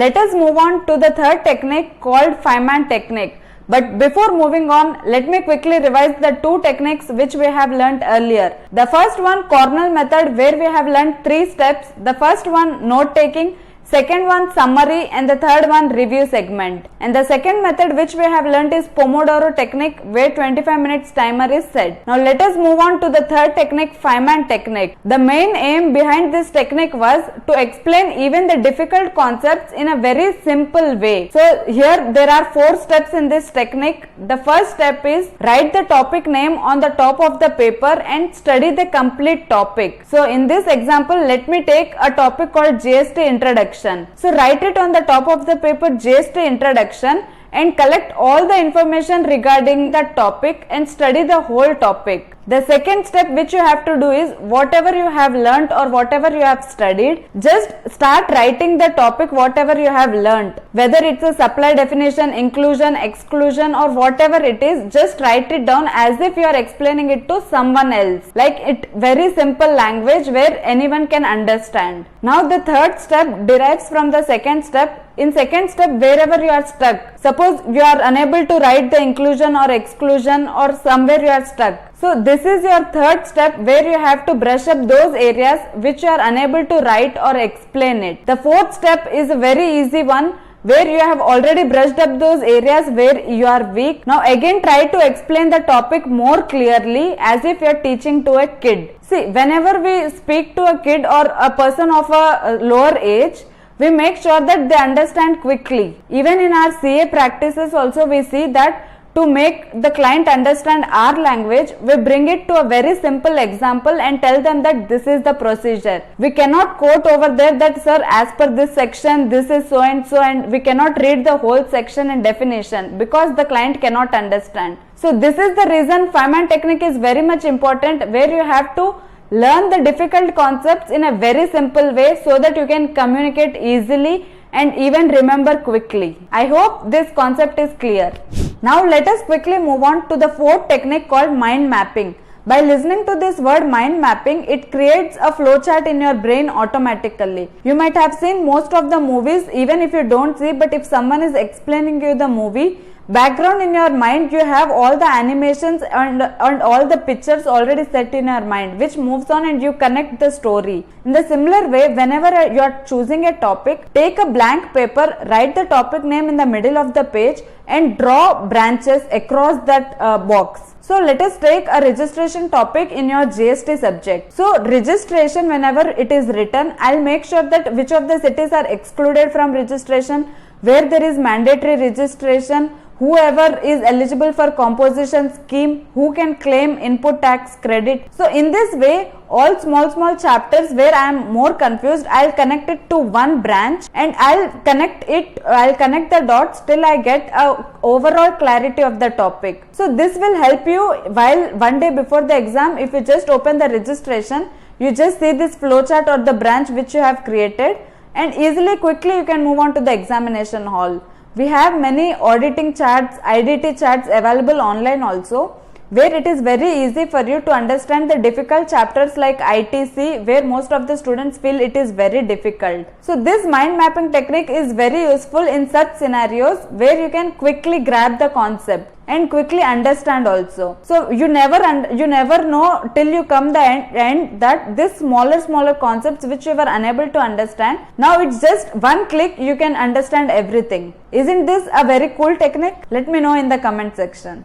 Let us move on to the third technique called Feynman technique. But before moving on, let me quickly revise the two techniques which we have learnt earlier. The first one, Cornell method, where we have learnt 3 steps. The first one, note taking. Second one, summary, and the third one, review segment. And the second method which we have learnt is Pomodoro technique, where 25 minutes timer is set. Now let us move on to the third technique, Feynman technique. The main aim behind this technique was to explain even the difficult concepts in a very simple way. So here there are 4 steps in this technique. The first step is write the topic name on the top of the paper and study the complete topic. So in this example, let me take a topic called GST introduction. So write it on the top of the paper, GST introduction, and collect all the information regarding that topic and study the whole topic. The second step which you have to do is whatever you have learnt or whatever you have studied, just start writing the topic whatever you have learnt. Whether it's a supply definition, inclusion, exclusion, or whatever it is, just write it down as if you are explaining it to someone else. Like it very simple language where anyone can understand. Now the third step derives from the second step. In second step, wherever you are stuck, suppose you are unable to write the inclusion or exclusion or somewhere you are stuck. So this is your third step where you have to brush up those areas which you are unable to write or explain it. The fourth step is a very easy one where you have already brushed up those areas where you are weak. Now again try to explain the topic more clearly as if you are teaching to a kid. See, whenever we speak to a kid or a person of a lower age, we make sure that they understand quickly. Even in our CA practices also we see that to make the client understand our language, we bring it to a very simple example and tell them that this is the procedure. We cannot quote over there that sir, as per this section, this is so and we cannot read the whole section and definition because the client cannot understand. So this is the reason Feynman technique is very much important, where you have to learn the difficult concepts in a very simple way so that you can communicate easily and even remember quickly. I hope this concept is clear. Now let us quickly move on to the fourth technique called mind mapping. By listening to this word mind mapping, it creates a flowchart in your brain automatically. You might have seen most of the movies, even if you don't see, but if someone is explaining you the movie, background in your mind, you have all the animations and all the pictures already set in your mind, which moves on and you connect the story. In the similar way, whenever you are choosing a topic, take a blank paper, write the topic name in the middle of the page and draw branches across that box. So let us take a registration topic in your GST subject. So registration, whenever it is written, I'll make sure that which of the cities are excluded from registration, where there is mandatory registration, whoever is eligible for composition scheme, who can claim input tax credit. So in this way, all small chapters where I am more confused, I'll connect it to one branch and I'll connect the dots till I get a overall clarity of the topic. So this will help you while one day before the exam, if you just open the registration, you just see this flowchart or the branch which you have created, and easily quickly you can move on to the examination hall. We have many auditing charts, IDT charts available online also, where it is very easy for you to understand the difficult chapters like ITC, where most of the students feel it is very difficult. So this mind mapping technique is very useful in such scenarios where you can quickly grab the concept and quickly understand also. So you never know till you come the end that this smaller concepts which you were unable to understand, now it's just one click you can understand everything. Isn't this a very cool technique? Let me know in the comment section.